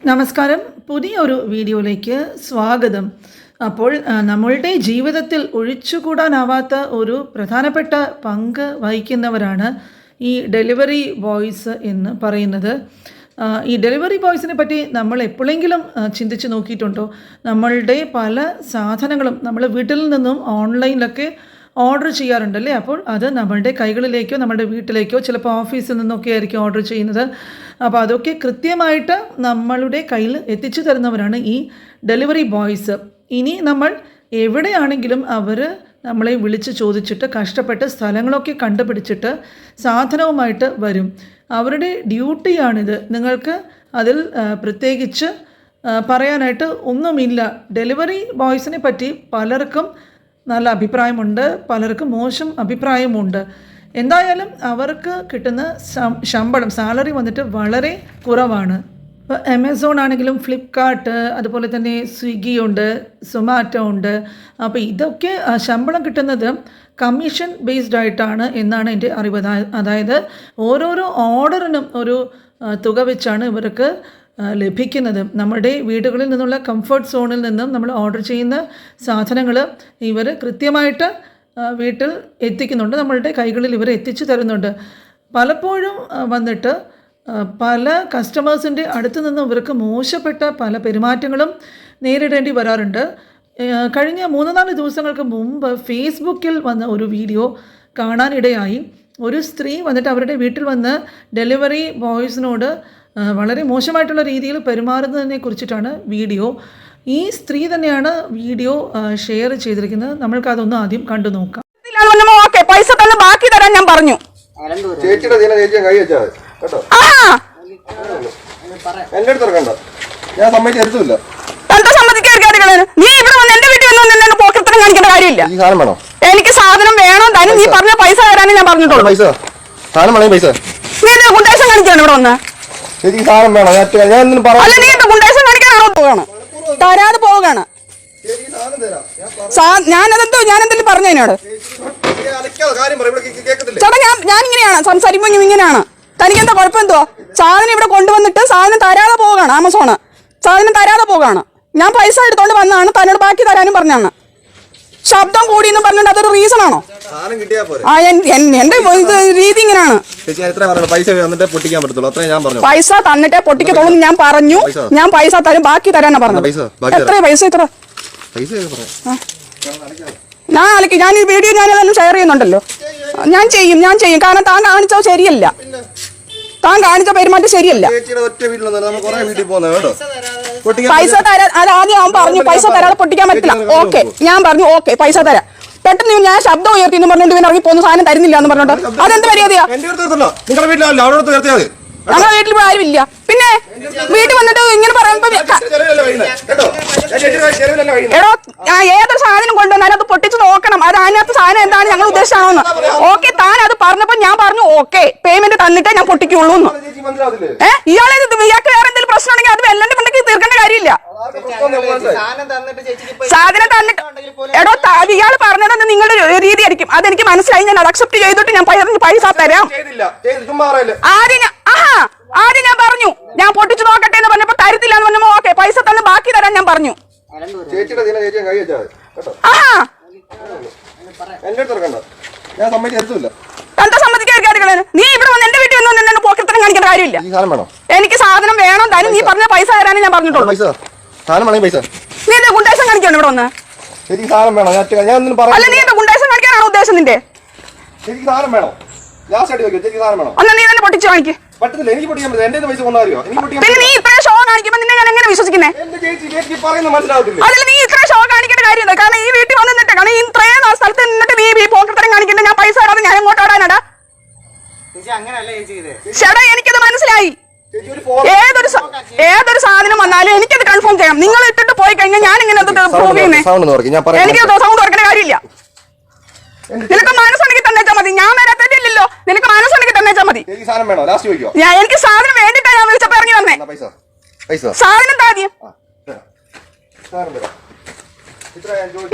നമസ്കാരം. പുതിയൊരു വീഡിയോയിലേക്ക് സ്വാഗതം. അപ്പോൾ നമ്മളുടെ ജീവിതത്തിൽ ഒഴിച്ചുകൂടാനാവാത്ത ഒരു പ്രധാനപ്പെട്ട പങ്ക് വഹിക്കുന്നവരാണ് ഈ ഡെലിവറി ബോയ്സ് എന്ന് പറയുന്നത്. ഈ ഡെലിവറി ബോയ്സിനെ പറ്റി നമ്മൾ എപ്പോഴെങ്കിലും ചിന്തിച്ച് നോക്കിയിട്ടുണ്ടോ? നമ്മളുടെ പല സാധനങ്ങളും നമ്മൾ വീട്ടിൽ നിന്നും ഓൺലൈനിലൊക്കെ ഓർഡർ ചെയ്യാറുണ്ടല്ലേ. അപ്പോൾ അത് നമ്മളുടെ കൈകളിലേക്കോ നമ്മുടെ വീട്ടിലേക്കോ ചിലപ്പോൾ ഓഫീസിൽ നിന്നൊക്കെ ആയിരിക്കും ഓർഡർ ചെയ്യുന്നത്. അപ്പോൾ അതൊക്കെ കൃത്യമായിട്ട് നമ്മളുടെ കയ്യിൽ എത്തിച്ചു തരുന്നവരാണ് ഈ ഡെലിവറി ബോയ്സ്. ഇനി നമ്മൾ എവിടെയാണെങ്കിലും അവർ നമ്മളെ വിളിച്ച് ചോദിച്ചിട്ട് കഷ്ടപ്പെട്ട് സ്ഥലങ്ങളൊക്കെ കണ്ടുപിടിച്ചിട്ട് സാധനവുമായിട്ട് വരും. അവരുടെ ഡ്യൂട്ടിയാണിത്. നിങ്ങൾക്ക് അതിൽ പ്രത്യേകിച്ച് പറയാനായിട്ട് ഒന്നുമില്ല. ഡെലിവറി ബോയ്സിനെ പറ്റി പലർക്കും നല്ല അഭിപ്രായമുണ്ട്, പലർക്കും മോശം അഭിപ്രായമുണ്ട്. എന്തായാലും അവർക്ക് കിട്ടുന്ന ശമ്പളം സാലറി വന്നിട്ട് വളരെ കുറവാണ്. ഇപ്പോൾ ആമസോൺ ആണെങ്കിലും ഫ്ലിപ്കാർട്ട്, അതുപോലെ തന്നെ സ്വിഗ്ഗി ഉണ്ട്, സൊമാറ്റോ ഉണ്ട്. അപ്പോൾ ഇതൊക്കെ ശമ്പളം കിട്ടുന്നത് കമ്മീഷൻ ബേസ്ഡ് ആയിട്ടാണ് എന്നാണ് എൻ്റെ അറിവ്. അതായത് ഓരോരോ ഓർഡറിനും ഒരു തുക വെച്ചാണ് ഇവർക്ക് ലഭിക്കുന്നത്. നമ്മുടെ വീടുകളിൽ നിന്നുള്ള കംഫർട്ട് സോണിൽ നിന്നും നമ്മൾ ഓർഡർ ചെയ്യുന്ന സാധനങ്ങൾ ഇവർ കൃത്യമായിട്ട് വീട്ടിൽ എത്തിക്കുന്നുണ്ട്, നമ്മളുടെ കൈകളിൽ ഇവർ എത്തിച്ചു തരുന്നുണ്ട്. പലപ്പോഴും വന്നിട്ട് പല കസ്റ്റമേഴ്സിൻ്റെ അടുത്ത് നിന്നും ഇവർക്ക് മോശപ്പെട്ട പല പെരുമാറ്റങ്ങളും നേരിടേണ്ടി വരാറുണ്ട്. കഴിഞ്ഞ 3-4 ദിവസങ്ങൾക്ക് മുമ്പ് ഫേസ്ബുക്കിൽ വന്ന ഒരു വീഡിയോ കാണാനിടയായി. ഒരു സ്ത്രീ വന്നിട്ട് അവരുടെ വീട്ടിൽ വന്ന് ഡെലിവറി ബോയ്സിനോട് വളരെ മോശമായിട്ടുള്ള രീതിയിൽ പെരുമാറുന്നതിനെ കുറിച്ചിട്ടാണ് വീഡിയോ. ഈ സ്ത്രീ തന്നെയാണ് വീഡിയോ ഷെയർ ചെയ്തിരിക്കുന്നത്. നമ്മൾക്ക് അതൊന്ന് ആദ്യം കണ്ടു നോക്കാം. പൈസ തന്നെ ബാക്കി തരാൻ ഞാൻ പറഞ്ഞു. നീ ഇവിടെ വന്ന് എന്റെ വീട്ടിൽ വന്ന് പോക്കറ്റിനും കാണിക്കേണ്ട കാര്യമില്ല. എനിക്ക് സാധനം വേണം, തരും. നീ പറഞ്ഞ പൈസ തരാനേ ഞാൻ പറഞ്ഞിട്ടുള്ളൂ. നീ ഗുണ്ടേശം കാണിക്കാണ് ഇവിടെ വന്ന്. അല്ല, നീ ഗുണ്ടേശം കാണിക്കാനാണോ പോവാണ്? തരാതെ പോവുകയാണ്. ഞാനെന്തെങ്കിലും പറഞ്ഞു എന്നോട്? ചേട്ടാ, ഞാൻ ഇങ്ങനെയാണ് സംസാരിക്കുമ്പോ ഇങ്ങനെയാണ്. തനിക്ക് എന്താ കുഴപ്പം? എന്തോ സാധനം ഇവിടെ കൊണ്ടുവന്നിട്ട് സാധനം തരാതെ പോവുകയാണ്. ആമസോണ് സാധനം തരാതെ പോവുകയാണ്. ഞാൻ പൈസ എടുത്തോണ്ട് വന്നതാണ്, തന്നോട് ബാക്കി തരാനും പറഞ്ഞാണ്. ശബ്ദം കൂടി എന്ന് പറഞ്ഞിട്ട് അതൊരു റീസൺ ആണോ? എന്റെ രീതി ഇങ്ങനെയാണ്. പൈസ തന്നിട്ടേ പൊട്ടിക്കത്തുള്ളൂ ഞാൻ പറഞ്ഞു. ഞാൻ പൈസ തരും, ബാക്കി തരാനാ പറഞ്ഞത്. എത്ര പൈസ? എത്ര? ഞാൻ അലക്കി. ഞാൻ ഈ വീഡിയോ ഞാനതെല്ലാം ഷെയർ ചെയ്യുന്നുണ്ടല്ലോ. ഞാൻ ചെയ്യും. കാരണം താൻ കാണിച്ചോ ശരിയല്ല. താൻ കാണിച്ച പെരുമാറ്റം ശരിയല്ല. പൈസ തരാൻ അത് ആദ്യം അവൻ പറഞ്ഞു പൈസ തരാതെ പൊട്ടിക്കാൻ പറ്റില്ല. ഓക്കെ, ഞാൻ പറഞ്ഞു ഓക്കെ പൈസ തരാം. പെട്ടെന്ന് ഞാൻ ശബ്ദം ഉയർത്തി എന്ന് പറഞ്ഞോണ്ട് ഇവൻ ഇറങ്ങി പോകുന്ന സാധനം തരുന്നില്ല എന്ന് പറഞ്ഞോണ്ട് അതെന്ത് മര്യാദയാ? ഞങ്ങളുടെ വീട്ടിൽ ആരുമില്ല. പിന്നെ വീട്ടിൽ വന്നിട്ട് ഇങ്ങനെ പറയുമ്പോ എടോ, ഏതൊരു സാധനം കൊണ്ടുവന്നാലും അത് പൊട്ടിച്ച് നോക്കണം. അത് അതിനകത്ത് സാധനം എന്താണ് ഞങ്ങൾ ഉദ്ദേശിച്ചാണോന്ന്. ഓക്കെ, താൻ അത് പറഞ്ഞപ്പോ ഞാൻ പറഞ്ഞു ഓക്കെ പേയ്മെന്റ് തന്നിട്ടേ ഞാൻ പൊട്ടിക്കുള്ളൂ എന്ന്. ഇയാൾക്ക് വേറെ എന്തെങ്കിലും പ്രശ്നം ഉണ്ടെങ്കിൽ അത് വെല്ലന്റെ കൊണ്ടേക്ക് തീർക്കേണ്ട കാര്യമില്ല. സാധനം തന്നിട്ട് എടോ, ഇയാൾ പറഞ്ഞത് നിങ്ങളുടെ രീതി ആയിരിക്കും. അതെനിക്ക് മനസ്സിലായി. ഞാൻ അത് അക്സെപ്റ്റ് ചെയ്തിട്ട് ഞാൻ പൈസ തരാം. ആദ്യം ഞാൻ പറഞ്ഞു ഞാൻ പൊട്ടിച്ചു നോക്കട്ടെ എന്ന് പറഞ്ഞപ്പോ തരത്തില്ല എന്ന് പറഞ്ഞപ്പോ ഓക്കെ പൈസ തന്നെ ബാക്കി തരാൻ ഞാൻ പറഞ്ഞു. എന്താ സമ്മതിക്കാൻ? നീ ഇവിടെ വന്ന് എന്റെ വീട്ടിൽ വന്ന് പോക്കറ്റിനും കാണിക്കേണ്ട കാര്യമില്ല. എനിക്ക് സാധനം വേണം, തരും. നീ പറഞ്ഞ പൈസ തരാനേ ഞാൻ പറഞ്ഞിട്ടുള്ളൂ. നീ എന്താ ഗുണ്ടേശം കാണിക്കാണ് ഇവിടെ വന്ന്? അല്ല, നീ എന്താ ഗുണ്ടേശം കാണിക്കാനാണോ ഉദ്ദേശം നിന്റെ? ഒന്ന് നീ തന്നെ പൊട്ടിച്ചു കാണിക്ക്. പിന്നെ നീ ഇത്രയും ഷോ കാണിക്കുമ്പോ നിന്നെ ഞാൻ എങ്ങനെ വിശ്വസിക്കുന്നേ? അതിൽ നീ ഇത്രയും ഷോ കാണിക്കേണ്ട കാര്യമുണ്ട്. കാരണം ഈ വീട്ടിൽ വന്നിട്ട് കാരണം ഈ ഇത്രയും സ്ഥലത്ത് നിന്നിട്ട് നീ പോക്കറ്റരം കാണിക്കണ്ട. ഞാൻ പൈസ ഇടാതെ ഞാൻ എങ്ങോട്ട് ഇടാനാടാ? ചേട്ടാ, എനിക്കത് മനസ്സിലായി. ഏതൊരു സാധനം വന്നാലും എനിക്കത് കൺഫേം ചെയ്യണം. നിങ്ങൾ ഇട്ടിട്ട് പോയി കഴിഞ്ഞാൽ ഞാൻ ഇങ്ങനെ പ്രൂവ് ചെയ്യുന്നേ? എനിക്ക് സൗണ്ട് കുറക്കേണ്ട കാര്യമില്ല. നിനക്ക് മനസ്സുണ്ടെങ്കിൽ തന്നേച്ചാ മതി. ഞാൻ വരാത്തല്ലോ. നിനക്ക് മനസ്സുണ്ടെങ്കിൽ തന്നേച്ചാ മതി. എനിക്ക് സാധനം വേണ്ടിട്ടാ ഞാൻ വിളിച്ചപ്പോ ഇറങ്ങി വന്നേ. സാധനം താദ്യം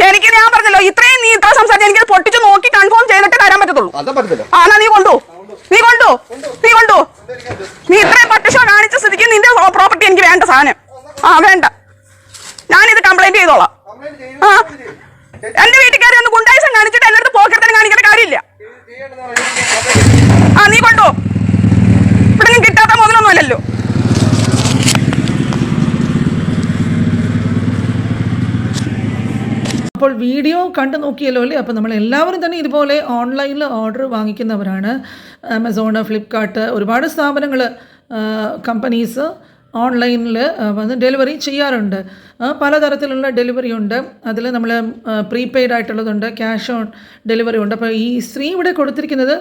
എനിക്ക് ഞാൻ പറഞ്ഞല്ലോ ഇത്രയും നീ ഇത്ര സംസാരിച്ച് എനിക്ക് പൊട്ടിച്ച് നോക്കി കൺഫേം ചെയ്തിട്ട് തരാൻ പറ്റത്തുള്ളൂ. ആണോ? നീ കൊണ്ടു. നീ ഇത്രയും പട്ടിഷോ കാണിച്ച സ്ഥിതിക്ക് നിന്റെ പ്രോപ്പർട്ടി എനിക്ക് വേണ്ട സാധനം. വേണ്ട, ഞാനിത് കംപ്ലൈന്റ് ചെയ്തോളാം. ആ, എന്റെ വീട്ടിൽ കയറി ഒന്ന് ഗുണ്ടായിസം കാണിച്ചിട്ട് എന്റെ അടുത്ത് പോക്കറ്റിന് കാണിക്കേണ്ട കാര്യമില്ല. നീ കൊണ്ടോ, ഇവിടെ നിന്ന് കിട്ടാത്ത മുതലൊന്നും അല്ലല്ലോ. അപ്പോൾ വീഡിയോ കണ്ടു നോക്കിയല്ലോ അല്ലേ? അപ്പോൾ നമ്മൾ എല്ലാവരും തന്നെ ഇതുപോലെ ഓൺലൈനിൽ ഓർഡർ വാങ്ങിക്കുന്നവരാണ്. ആമസോൺ, ഫ്ലിപ്കാർട്ട്, ഒരുപാട് സ്ഥാപനങ്ങൾ, കമ്പനീസ് ഓൺലൈനിൽ വന്ന് ഡെലിവറി ചെയ്യാറുണ്ട്. പലതരത്തിലുള്ള ഡെലിവറി ഉണ്ട്. അതിൽ നമ്മൾ പ്രീപെയ്ഡ് ആയിട്ടുള്ളതുണ്ട്, ക്യാഷ് ഓൺ ഡെലിവറി ഉണ്ട്. അപ്പോൾ ഈ സ്ത്രീ ഇവിടെ കൊടുത്തിരിക്കുന്നത്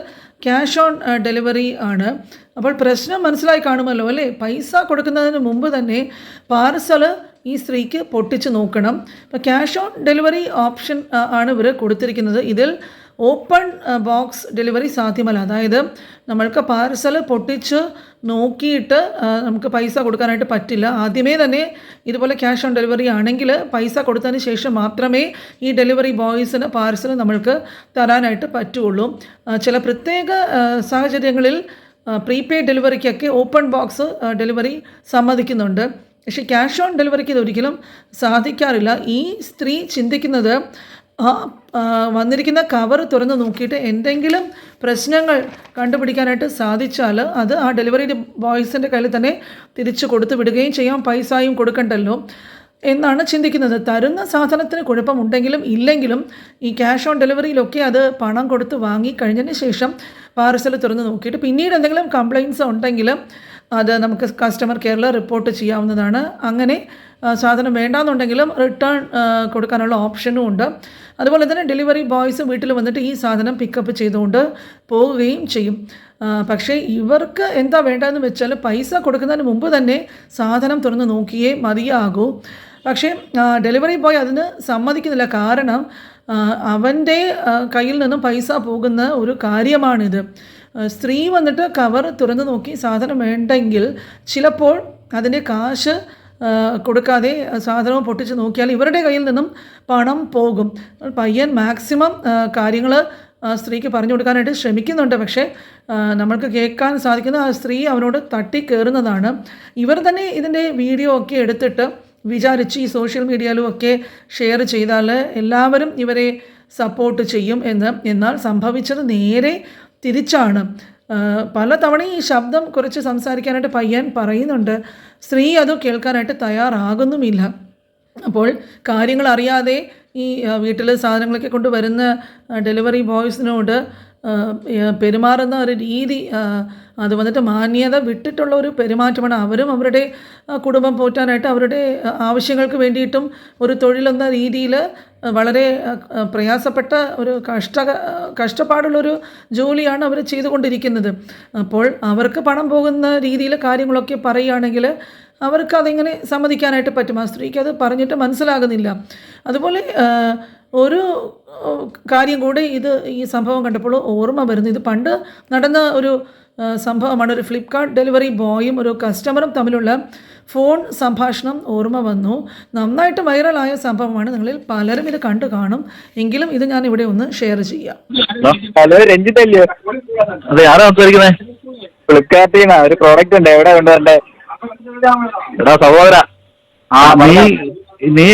ക്യാഷ് ഓൺ ഡെലിവറി ആണ്. അപ്പോൾ പ്രശ്നം മനസ്സിലായി കാണുമല്ലോ അല്ലേ? പൈസ കൊടുക്കുന്നതിന് മുമ്പ് തന്നെ പാർസൽ ഈ സ്ത്രീക്ക് പൊട്ടിച്ച് നോക്കണം. ഇപ്പോൾ ക്യാഷ് ഓൺ ഡെലിവറി ഓപ്ഷൻ ആണ് ഇവർ കൊടുത്തിരിക്കുന്നത്. ഇതിൽ ഓപ്പൺ ബോക്സ് ഡെലിവറി സാധ്യമല്ല. അതായത് നമ്മൾക്ക് പാർസൽ പൊട്ടിച്ച് നോക്കിയിട്ട് നമുക്ക് പൈസ കൊടുക്കാനായിട്ട് പറ്റില്ല. ആദ്യമേ തന്നെ ഇതുപോലെ ക്യാഷ് ഓൺ ഡെലിവറി ആണെങ്കിൽ പൈസ കൊടുത്തതിന് ശേഷം മാത്രമേ ഈ ഡെലിവറി ബോയ്സിന് പാർസൽ നമ്മൾക്ക് തരാനായിട്ട് പറ്റുള്ളൂ. ചില പ്രത്യേക സാഹചര്യങ്ങളിൽ പ്രീപെയ്ഡ് ഡെലിവറിക്കൊക്കെ ഓപ്പൺ ബോക്സ് ഡെലിവറി സമ്മതിക്കുന്നുണ്ട്. പക്ഷേ ക്യാഷ് ഓൺ ഡെലിവറിക്ക് ഇതൊരിക്കലും സാധിക്കാറില്ല. ഈ സ്ത്രീ ചിന്തിക്കുന്നത് വന്നിരിക്കുന്ന കവർ തുറന്ന് നോക്കിയിട്ട് എന്തെങ്കിലും പ്രശ്നങ്ങൾ കണ്ടുപിടിക്കാനായിട്ട് സാധിച്ചാൽ അത് ആ ഡെലിവറി ബോയ്സിൻ്റെ കയ്യിൽ തന്നെ തിരിച്ചു കൊടുത്തു വിടുകയും ചെയ്യാം, പൈസയും കൊടുക്കണ്ടല്ലോ എന്നാണ് ചിന്തിക്കുന്നത്. തരുന്ന സാധനത്തിന് കുഴപ്പമുണ്ടെങ്കിലും ഇല്ലെങ്കിലും ഈ ക്യാഷ് ഓൺ ഡെലിവറിയിലൊക്കെ അത് പണം കൊടുത്ത് വാങ്ങി കഴിഞ്ഞതിന് ശേഷം പാർസൽ തുറന്ന് നോക്കിയിട്ട് പിന്നീട് എന്തെങ്കിലും കംപ്ലയിൻറ്റ്സ് ഉണ്ടെങ്കിൽ അത് നമുക്ക് കസ്റ്റമർ കെയറിൽ റിപ്പോർട്ട് ചെയ്യാവുന്നതാണ്. അങ്ങനെ സാധനം വേണ്ടാന്നുണ്ടെങ്കിലും റിട്ടേൺ കൊടുക്കാനുള്ള ഓപ്ഷനും ഉണ്ട്. അതുപോലെ തന്നെ ഡെലിവറി ബോയ്സ് വീട്ടിൽ വന്നിട്ട് ഈ സാധനം പിക്കപ്പ് ചെയ്തുകൊണ്ട് പോവുകയും ചെയ്യും. പക്ഷേ ഇവർക്ക് എന്താ വേണ്ടതെന്ന് വെച്ചാൽ പൈസ കൊടുക്കുന്നതിന് മുമ്പ് തന്നെ സാധനം തുറന്ന് നോക്കിയേ മതിയാകൂ. പക്ഷേ ഡെലിവറി ബോയ് അതിന് സമ്മതിക്കുന്നില്ല. കാരണം അവൻ്റെ കയ്യിൽ നിന്നും പൈസ പോകുന്ന ഒരു കാര്യമാണിത്. സ്ത്രീ വന്നിട്ട് കവർ തുറന്ന് നോക്കി സാധനം വേണ്ടെങ്കിൽ ചിലപ്പോൾ അതിൻ്റെ കാശ് കൊടുക്കാതെ സാധനവും പൊട്ടിച്ച് നോക്കിയാൽ ഇവരുടെ കയ്യിൽ നിന്നും പണം പോകും. പയ്യൻ മാക്സിമം കാര്യങ്ങൾ സ്ത്രീക്ക് പറഞ്ഞു കൊടുക്കാനായിട്ട് ശ്രമിക്കുന്നുണ്ട്. പക്ഷേ നമ്മൾക്ക് കേൾക്കാൻ സാധിക്കുന്ന ആ സ്ത്രീ അവനോട് തട്ടിക്കയറുന്നതാണ്. ഇവർ തന്നെ ഇതിൻ്റെ വീഡിയോ ഒക്കെ എടുത്തിട്ട് വിചാരിച്ച് ഈ സോഷ്യൽ മീഡിയയിലും ഒക്കെ ഷെയർ ചെയ്താൽ എല്ലാവരും ഇവരെ സപ്പോർട്ട് ചെയ്യും എന്നാൽ സംഭവിച്ചത് നേരെ തിരിച്ചാണ്. പലതവണ ഈ ശബ്ദം കുറച്ച് സംസാരിക്കാനായിട്ട് പയ്യൻ പറയുന്നുണ്ട്. സ്ത്രീ അത് കേൾക്കാനായിട്ട് തയ്യാറാകുന്നുമില്ല. അപ്പോൾ കാര്യങ്ങൾ അറിയാതെ ഈ വീട്ടിൽ സാധനങ്ങളൊക്കെ കൊണ്ടുവരുന്ന ഡെലിവറി ബോയ്സിനോട് പെരുമാറുന്ന ഒരു രീതി അത് വന്നിട്ട് മാന്യത വിട്ടിട്ടുള്ള ഒരു പെരുമാറ്റമാണ്. അവരും അവരുടെ കുടുംബം പോറ്റാനായിട്ട് അവരുടെ ആവശ്യങ്ങൾക്ക് വേണ്ടിയിട്ടും ഒരു തൊഴിലെന്ന രീതിയിൽ വളരെ പ്രയാസപ്പെട്ട ഒരു കഷ്ടപ്പാടുള്ളൊരു ജോലിയാണ് അവർ ചെയ്തുകൊണ്ടിരിക്കുന്നത്. അപ്പോൾ അവർക്ക് പണം പോകുന്ന രീതിയിൽ കാര്യങ്ങളൊക്കെ പറയുകയാണെങ്കിൽ അവർക്ക് അതിങ്ങനെ സമ്മതിക്കാനായിട്ട് പറ്റും. ആ സ്ത്രീക്ക് അത് പറഞ്ഞിട്ട് മനസ്സിലാകുന്നില്ല. അതുപോലെ ഒരു കാര്യം കൂടെ ഈ സംഭവം കണ്ടപ്പോൾ ഓർമ്മ വരുന്നു. ഇത് പണ്ട് നടന്ന ഒരു സംഭവമാണ്. ഒരു ഫ്ലിപ്കാർട്ട് ഡെലിവറി ബോയും ഒരു കസ്റ്റമറും തമ്മിലുള്ള ഫോൺ സംഭാഷണം ഓർമ്മ വന്നു. നന്നായിട്ട് വൈറലായ സംഭവമാണ്. നിങ്ങളിൽ പലരും ഇത് കണ്ടു കാണും. എങ്കിലും ഇത് ഞാൻ ഇവിടെ ഒന്ന് ഷെയർ ചെയ്യാം. ഹലോ, രഞ്ജിത്തല്ലേ? അതെ, ആരാ സംസാരിക്കുന്നത്? ഫ്ലിപ്കാർട്ടിൽ നിന്നാ. ഒരു പ്രോഡക്റ്റ് ഉണ്ട്, എവിടെ കൊണ്ടുവരണ്ടേ? എടാ സഹോദര, നീ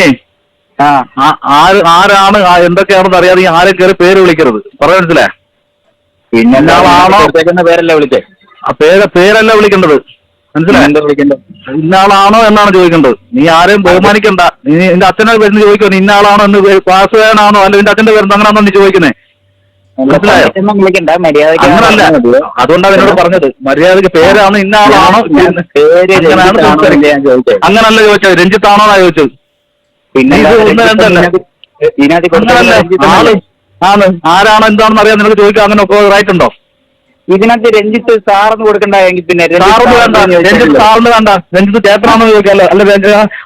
ആരാണ് എന്തൊക്കെയാണെന്ന് അറിയാതെ ആരെ കയറി പേര് വിളിക്കരുത്. പറയാൻ മനസ്സിലായോ? പിന്നെ പേരല്ല വിളിച്ചേ. ആ പേരല്ല വിളിക്കേണ്ടത്, മനസ്സിലായോ? എന്താ വിളിക്കേണ്ടത്? ഇന്നാളാണോ എന്നാണ് ചോദിക്കേണ്ടത്. നീ ആരെയും ബഹുമാനിക്കണ്ട. നീ നിന്റെ അച്ഛനെ പേര് ചോദിക്കോ, ഇന്നാളാണോ എന്ന്, പാസ്വേഡാണോ അല്ല നിന്റെ അച്ഛന്റെ പേര് അങ്ങനെയാണോ നീ ചോദിക്കുന്നേ? മനസ്സിലായോ? വിളിക്കണ്ട, മര്യാദ. അങ്ങനല്ല, അതുകൊണ്ടാണ് എന്നോട് പറഞ്ഞത്. മര്യാദക്ക് പേരാണ് ഇന്നാളാണോ അങ്ങനല്ല ചോദിച്ചത്. രഞ്ജിത്താണോന്നാ ചോദിച്ചത്. പിന്നെ ആണ് ആരാണോ എന്താണെന്ന് അറിയാൻ നിനക്ക് ചോദിക്കാം. അങ്ങനെ റൈറ്റ് ഉണ്ടോ? ഇതിനകത്ത് രഞ്ജിത്ത് സാറിന് കൊടുക്കണ്ടെങ്കിൽ പിന്നെ സാറിന് വേണ്ട, രഞ്ജിത്ത് സാറിന് വേണ്ട, രഞ്ജിത്ത് ചേട്ടനാണോ ചോദിക്കാം. അല്ല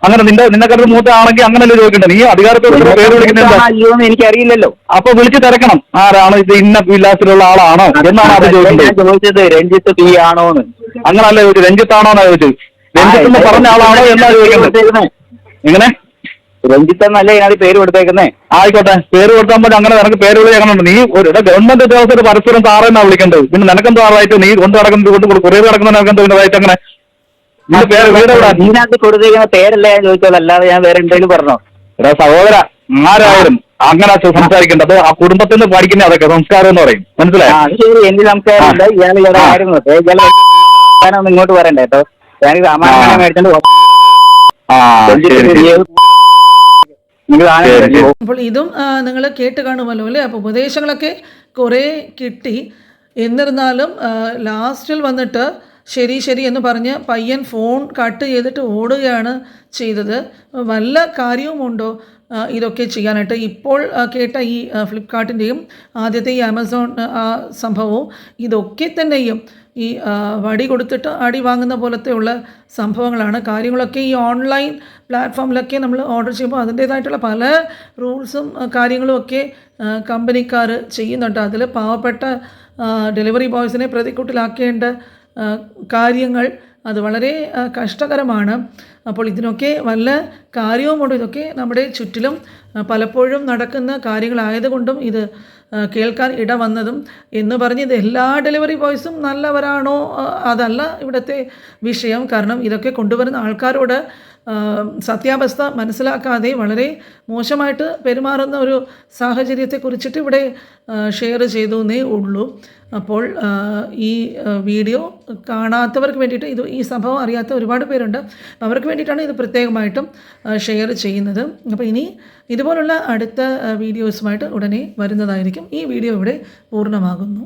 അങ്ങനെ നിന്നെക്കാട്ട് മൂത്ത ആണെങ്കിൽ അങ്ങനല്ലേ ചോദിക്കണ്ടേ? നീ അധികാരത്തോട് പേര് വിളിക്കുന്നില്ല. അയ്യോന്ന് എനിക്കറിയില്ലല്ലോ. അപ്പൊ വിളിച്ച് തിരക്കണം, ആരാണ് ഇത്, ഇന്ന വിലാസത്തിലുള്ള ആളാണോ എന്നാണ് അത് ചോദിച്ചത്. ചോദിച്ചത് രഞ്ജിത്ത് പി ആണോന്ന്. അങ്ങനല്ല ചോദിച്ചത്, രഞ്ജിത്താണോന്നാ ചോദിച്ചത്. രഞ്ജിത്ത് എന്ന് പറഞ്ഞ ആളാണോ എന്നാ ചോദിക്കുന്നത്. എങ്ങനെ? രഞ്ജിത്ത് എന്നല്ലേ ഇതിനകത്ത് പേര് കൊടുത്തേക്കുന്നേ? ആയിക്കോട്ടെ, പേര് കൊടുത്താൽ മതി. അങ്ങനെ നിനക്ക് പേര് വിളിക്കണമെന്നുണ്ട്. നീ ഒരു ഗവൺമെന്റ് ഉദ്യോഗസ്ഥര് പരസ്പരം സാറെന്നാ വിളിക്കേണ്ടത്. പിന്നെ നിനക്കെന്തോ റൈറ്റ്? നീ കൊണ്ട് നടക്കുന്നത് കൊണ്ട് കുറേ നടക്കുന്ന നിനക്കെന്തോ റൈറ്റ്? അങ്ങനെ നിന്റെ പേര് വീട് എവിടാ? ഇതിനകത്ത് കൊടുത്തേക്കുന്ന പേരല്ല ഞാൻ ചോദിച്ചോളൂ, അല്ലാതെ ഞാൻ വേറെ എന്തെങ്കിലും പറഞ്ഞോ? എടാ സഹോദര, ആരായാലും അങ്ങനെ സംസാരിക്കേണ്ടത് ആ കുടുംബത്തിൽ നിന്ന് പഠിക്കുന്ന അതൊക്കെ സംസ്കാരം എന്ന് പറയും, മനസ്സിലായോ? അത് ശരി, എനിക്ക് സംസാരമില്ല. ഇയാൾ ഇവിടെ കാര്യം നോക്കേ, ഇയാളൊന്നും ഇങ്ങോട്ട് പറയണ്ട കേട്ടോ. ഞാൻ സാമാന്യം മേടിച്ചോണ്ട് ആ ശരി ശരി. അപ്പോൾ ഇതും നിങ്ങൾ കേട്ട് കാണുമല്ലോ അല്ലേ? അപ്പോൾ ഉപദേശങ്ങളൊക്കെ കുറേ കിട്ടി. എന്നിരുന്നാലും ലാസ്റ്റിൽ വന്നിട്ട് ശരി ശരി എന്ന് പറഞ്ഞ് പയ്യൻ ഫോൺ കട്ട് ചെയ്തിട്ട് ഓടുകയാണ് ചെയ്തത്. വല്ല കാര്യവുമുണ്ടോ ഇതൊക്കെ ചെയ്യാനായിട്ട്? ഇപ്പോൾ കേട്ട ഈ ഫ്ലിപ്കാർട്ടിൻ്റെയും ആദ്യത്തെ ഈ ആമസോൺ സംഭവവും ഇതൊക്കെ തന്നെയും ഈ വടി കൊടുത്തിട്ട് അടി വാങ്ങുന്ന പോലത്തെയുള്ള സംഭവങ്ങളാണ്. കാര്യങ്ങളൊക്കെ ഈ ഓൺലൈൻ പ്ലാറ്റ്ഫോമിലൊക്കെ നമ്മൾ ഓർഡർ ചെയ്യുമ്പോൾ അതിൻ്റേതായിട്ടുള്ള പല റൂൾസും കാര്യങ്ങളും ഒക്കെ കമ്പനിക്കാർ ചെയ്യുന്നുണ്ട്. അതിൽ പാവപ്പെട്ട ഡെലിവറി ബോയ്സിനെ പ്രതിക്കൂട്ടിലാക്കേണ്ട കാര്യങ്ങൾ അത് വളരെ കഷ്ടകരമാണ്. അപ്പോൾ ഇതിനൊക്കെ വല്ല കാര്യവുമുണ്ട്. ഇതൊക്കെ നമ്മുടെ ചുറ്റിലും പലപ്പോഴും നടക്കുന്ന കാര്യങ്ങളായതുകൊണ്ടും ഇത് കേൾക്കാൻ ഇടവന്നതും. എന്ന് പറഞ്ഞ് ഇത് എല്ലാ ഡെലിവറി ബോയ്സും നല്ലവരാണോ, അതല്ല ഇവിടുത്തെ വിഷയം. കാരണം ഇതൊക്കെ കൊണ്ടുവരുന്ന ആൾക്കാരോട് സത്യാവസ്ഥ മനസ്സിലാക്കാതെ വളരെ മോശമായിട്ട് പെരുമാറുന്ന ഒരു സാഹചര്യത്തെക്കുറിച്ചിട്ട് ഇവിടെ ഷെയർ ചെയ്തു എന്നേ ഉള്ളൂ. അപ്പോൾ ഈ വീഡിയോ കാണാത്തവർക്ക് വേണ്ടിയിട്ട്, ഈ സംഭവം അറിയാത്ത ഒരുപാട് പേരുണ്ട്, അവർക്ക് വേണ്ടിയിട്ടാണ് ഇത് പ്രത്യേകമായിട്ടും ഷെയർ ചെയ്യുന്നത്. അപ്പോൾ ഇനി ഇതുപോലുള്ള അടുത്ത വീഡിയോസുമായിട്ട് ഉടനെ വരുന്നതായിരിക്കും. ഈ വീഡിയോ ഇവിടെ പൂർണ്ണമാകുന്നു.